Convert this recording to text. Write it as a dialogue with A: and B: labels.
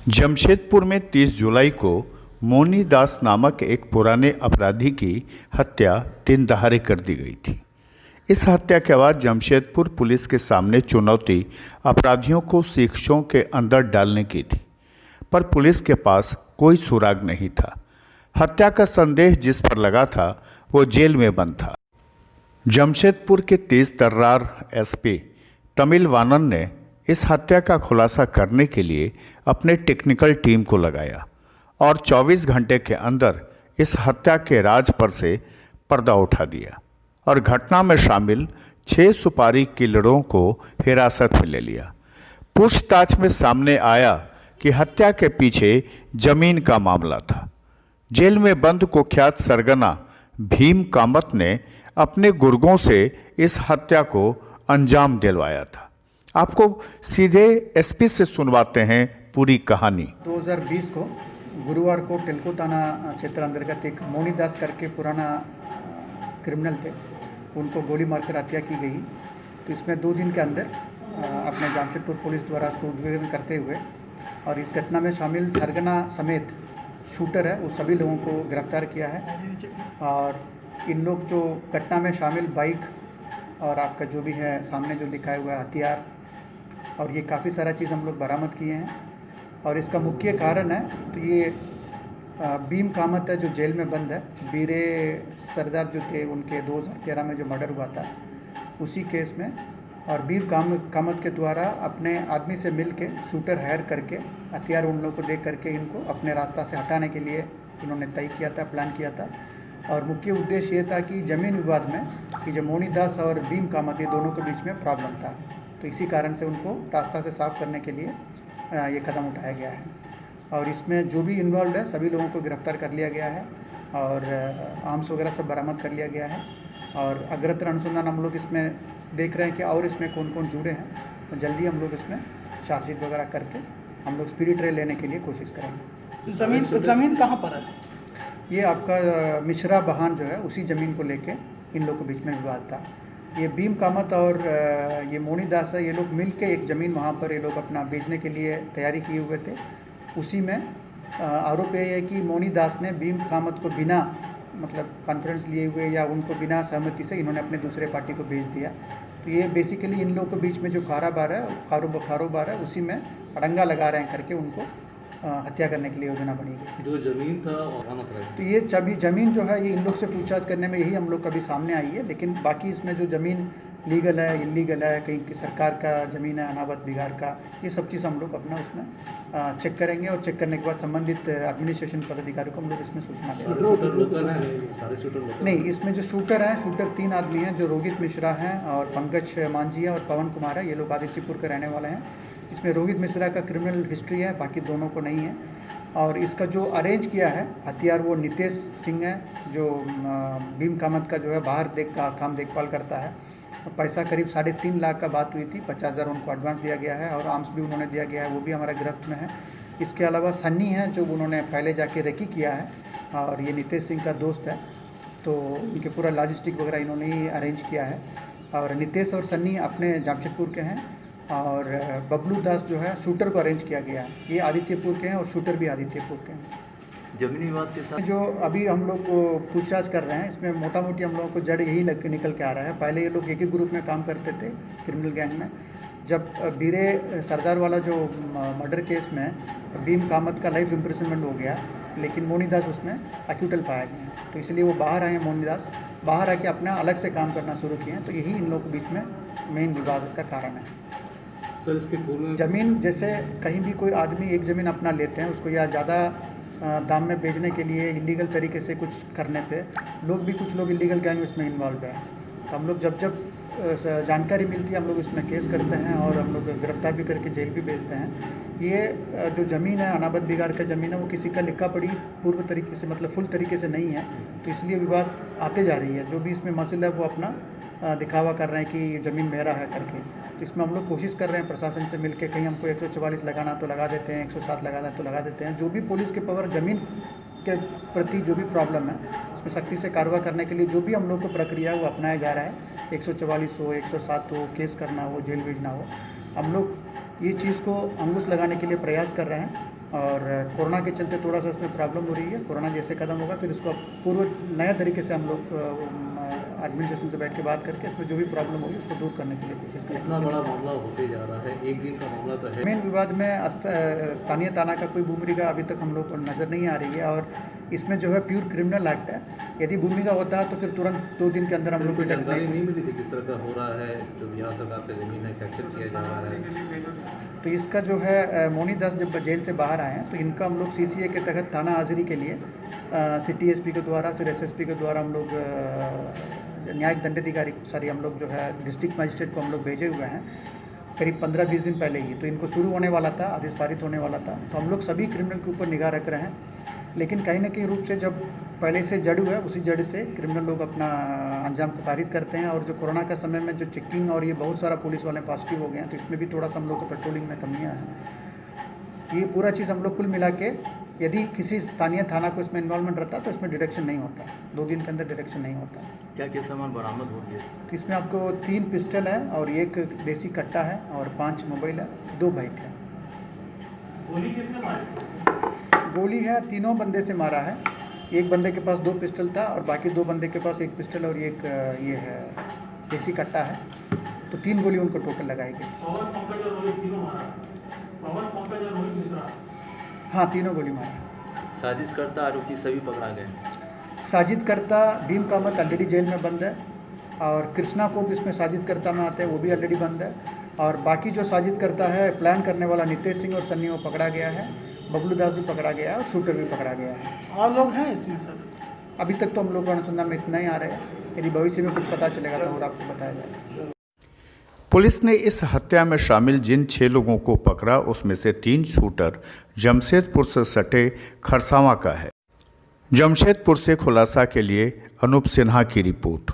A: जमशेदपुर में 30 जुलाई को मोनी दास नामक एक पुराने अपराधी की हत्या दिन दहाड़े कर दी गई थी। इस हत्या के बाद जमशेदपुर पुलिस के सामने चुनौती अपराधियों को शिक्षों के अंदर डालने की थी, पर पुलिस के पास कोई सुराग नहीं था। हत्या का संदेह जिस पर लगा था वो जेल में बंद था। जमशेदपुर के तेज तर्रार एसपी तमिल वानन ने इस हत्या का खुलासा करने के लिए अपने टेक्निकल टीम को लगाया और 24 घंटे के अंदर इस हत्या के राज पर से पर्दा उठा दिया और घटना में शामिल 6 सुपारी किलरों को हिरासत में ले लिया। पूछताछ में सामने आया कि हत्या के पीछे जमीन का मामला था। जेल में बंद कुख्यात सरगना भीम कामत ने अपने गुर्गों से इस हत्या को अंजाम दिलवाया था। आपको सीधे एसपी से सुनवाते हैं पूरी कहानी।
B: 2020 को गुरुवार को टेल्को थाना क्षेत्र अंतर्गत एक मोनी दास करके पुराना क्रिमिनल थे, उनको गोली मारकर हत्या की गई। तो इसमें 2 दिन के अंदर अपने जमशेदपुर पुलिस द्वारा उसको उद्भेदन करते हुए और इस घटना में शामिल सरगना समेत शूटर है वो सभी लोगों को गिरफ्तार किया है। और इन लोग जो घटना में शामिल बाइक और आपका जो भी है सामने जो लिखा हुआ है हथियार और ये काफ़ी सारा चीज़ हम लोग बरामद किए हैं। और इसका मुख्य कारण है तो ये भीम कामत है जो जेल में बंद है। बीरे सरदार जो थे उनके 2013 में जो मर्डर हुआ था उसी केस में, और भीम कामत के द्वारा अपने आदमी से मिल के शूटर हायर करके हथियार उन लोगों को दे करके इनको अपने रास्ता से हटाने के लिए इन्होंने तय किया था, प्लान किया था। और मुख्य उद्देश्य ये था कि ज़मीन विवाद में कि जो मोनी दास और भीम कामत ये दोनों के बीच में प्रॉब्लम था, तो इसी कारण से उनको रास्ता से साफ करने के लिए ये कदम उठाया गया है। और इसमें जो भी इन्वॉल्व है सभी लोगों को गिरफ्तार कर लिया गया है और आर्म्स वगैरह सब बरामद कर लिया गया है। और अग्रतर अनुसंधान हम लोग इसमें देख रहे हैं कि और इसमें कौन कौन जुड़े हैं, तो जल्दी हम लोग इसमें चार्जशीट वगैरह करके हम लोग स्पिरिट ट्रायल लेने के लिए कोशिश करेंगे।
C: ज़मीन कहाँ पर है?
B: ये आपका मिश्रा बहान जो है उसी ज़मीन को लेके इन लोगों के बीच में विवाद था। ये भीम कामत और ये मोनी दास है, ये लोग मिल के एक ज़मीन वहाँ पर ये लोग अपना बेचने के लिए तैयारी किए हुए थे। उसी में आरोप ये है कि मोनी दास ने भीम कामत को बिना मतलब कॉन्फ्रेंस लिए हुए या उनको बिना सहमति से इन्होंने अपने दूसरे पार्टी को भेज दिया। तो ये बेसिकली इन लोगों के बीच में जो कारोबार है उसी में अड़ंगा लगा रहे हैं करके उनको हत्या करने के लिए योजना बनी गई।
D: जो ज़मीन था
B: तो ये ज़मीन जो है ये इन लोग से पूछताछ करने में यही हम लोग कभी सामने आई है, लेकिन बाकी इसमें जो ज़मीन लीगल है इलीगल है, कहीं की सरकार का ज़मीन है अनावत बिगाड़ का, ये सब चीज़ हम लोग अपना उसमें चेक करेंगे और चेक करने के बाद संबंधित एडमिनिस्ट्रेशन पदाधिकारी को हम लोग इसमें सूचना देंगे। नहीं, इसमें जो शूटर हैं, शूटर 3 आदमी हैं जो रोहित मिश्रा हैं और पंकज मांझी है और पवन कुमार है। ये लोग आदित्यपुर के रहने वाले हैं। इसमें रोहित मिश्रा का क्रिमिनल हिस्ट्री है, बाकी दोनों को नहीं है। और इसका जो अरेंज किया है हथियार वो नितेश सिंह है जो भीम कामत का जो है बाहर काम देखभाल करता है। पैसा करीब 3.5 लाख का बात हुई थी, 50,000 उनको एडवांस दिया गया है और आर्म्स भी उन्होंने दिया गया है, वो भी हमारा गिरफ्त में है। इसके अलावा सन्नी है जो उन्होंने पहले जाके रेकी किया है और ये नितेश सिंह का दोस्त है, तो इनके पूरा लॉजिस्टिक वगैरह इन्होंने ही अरेंज किया है। और नितेश और सन्नी अपने जमशेदपुर के हैं और बबलू दास जो है शूटर को अरेंज किया गया है, ये आदित्यपुर के हैं और शूटर भी आदित्यपुर के हैं।
D: जमीनी विवाद के साथ
B: जो अभी हम लोग को पूछताछ कर रहे हैं इसमें मोटा मोटी हम लोगों को जड़ यही निकल के आ रहा है। पहले ये लोग एक ही ग्रुप में काम करते थे क्रिमिनल गैंग में। जब बीरे सरदार वाला जो मर्डर केस में भीम कामत का लाइफ इम्प्रिजनमेंट हो गया, लेकिन मोनी दास उसमें एक्यूटल पाया गया, तो इसलिए वो बाहर आए हैं। मोनी दास बाहर आके अपना अलग से काम करना शुरू किए हैं, तो यही इन लोगों के बीच में मेन विवाद का कारण है।
D: सर इसके पूर्व
B: ज़मीन जैसे कहीं भी कोई आदमी एक ज़मीन अपना लेते हैं उसको या ज़्यादा दाम में बेचने के लिए इलीगल तरीके से कुछ करने पे कुछ लोग इलीगल गैंग में इसमें इन्वॉल्व हैं। तो हम लोग जब जानकारी मिलती है हम लोग इसमें केस करते हैं और हम लोग गिरफ्तार भी करके जेल भी भेजते हैं। ये जो ज़मीन है अनावत बिगाड़ का ज़मीन है वो किसी का लिखा पड़ी पूर्व तरीके से मतलब फुल तरीके से नहीं है, तो इसलिए विवाद आते जा रही है। जो भी इसमें मसला है वो अपना दिखावा कर रहे हैं कि ज़मीन मेरा है करके। तो इसमें हम लोग कोशिश कर रहे हैं प्रशासन से मिलकर, कहीं हमको 144 लगाना तो लगा देते हैं, 107 लगाना तो लगा देते हैं। जो भी पुलिस के पावर ज़मीन के प्रति जो भी प्रॉब्लम है उसमें सख्ती से कार्रवाई करने के लिए जो भी हम लोग को प्रक्रिया है वो अपनाया जा रहा है। 144 हो, 107 हो, केस करना हो, जेल भेजना हो, हम लोग ये चीज़ को अंकुश लगाने के लिए प्रयास कर रहे हैं और कोरोना के चलते थोड़ा सा इसमें प्रॉब्लम हो रही है। कोरोना जैसे ख़त्म होगा फिर इसको पूर्व नया तरीके से हम लोग एडमिनिस्ट्रेशन से बैठ के बात करके इसमें जो भी प्रॉब्लम होगी उसको दूर करने के लिए कोशिश करेंगे।
D: इतना बड़ा मामला होते जा रहा है, एक दिन का मामला तो है।
B: मेन विवाद में स्थानीय थाना का कोई भूमिका अभी तक हम लोग को नज़र नहीं आ रही है और इसमें जो है प्योर क्रिमिनल एक्ट है। यदि भूमिका होता है तो फिर तुरंत 2 दिन के अंदर हम लोग को
D: जानकारी नहीं मिली थी किस तरह का हो रहा है, जो बिहार सरकार से ज़मीन है कैप्चर किया जा रहा है।
B: तो इसका जो है मोनी दास जब जेल से बाहर आए हैं तो इनका हम लोग CCA के तहत थाना हाजिरी के लिए सिटी SP के द्वारा फिर SSP के द्वारा हम लोग न्यायिक दंडाधिकारी हम लोग जो है डिस्ट्रिक्ट मजिस्ट्रेट को हम लोग भेजे हुए हैं करीब 15-20 दिन पहले ही। तो इनको शुरू होने वाला था, आदेश पारित होने वाला था। तो हम लोग सभी क्रिमिनल के ऊपर निगाह रख रहे हैं, लेकिन कहीं ना कहीं रूप से जब पहले से जड़ हुआ है उसी जड़ से क्रिमिनल लोग अपना अंजाम को पारित करते हैं। और जो कोरोना का समय में जो चेकिंग और ये बहुत सारा पुलिस वाले पॉजिटिव हो गए हैं तो इसमें भी थोड़ा सा हम लोग को पेट्रोलिंग में कमियाँ हैं। ये पूरा चीज़ हम लोग कुल मिला के यदि किसी स्थानीय थाना को इसमें इन्वॉल्वमेंट रहता तो इसमें डिटेक्शन नहीं होता, 2 दिन के अंदर डिटेक्शन नहीं होता।
D: क्या क्या सामान बरामद हो गया?
B: तो इसमें आपको 3 पिस्टल है और 1 देसी कट्टा है और 5 मोबाइल है, 2 बाइक है।
C: गोली किसने मारी?
B: गोली है 3 बंदे से मारा है। एक बंदे के पास 2 पिस्टल था और बाकी 2 बंदे के पास 1 पिस्टल और 1 ये है देसी कट्टा है। तो 3 गोली उनको टोटल लगाई गई।
C: पवन, पंकज और रोहित तीनों मारा। पवन, पंकज और रोहित मिश्रा।
B: हाँ, तीनों गोली मारा।
D: साजिशकर्ता आरोपी सभी पकड़ा गए।
B: साजिदकर्ता भीम कामत ऑलरेडी जेल में बंद है और कृष्णा को भी इसमें साजिदकर्ता में आते हैं, वो भी ऑलरेडी बंद है। और बाकी जो साजिदकर्ता है प्लान करने वाला नितेश सिंह और सन्नी वो पकड़ा गया है, बबलू दास भी पकड़ा गया है और शूटर भी पकड़ा गया है।
C: और लोग हैं इसमें सर?
B: अभी तक तो हम लोग अनुसंधान में इतना ही आ रहे हैं, यदि भविष्य में कुछ पता चलेगा तो और आपको बताया जाएगा।
A: पुलिस ने इस हत्या में शामिल जिन 6 लोगों को पकड़ा उसमें से 3 शूटर जमशेदपुर से सटे खरसावां का है। जमशेदपुर से खुलासा के लिए अनूप सिन्हा की रिपोर्ट।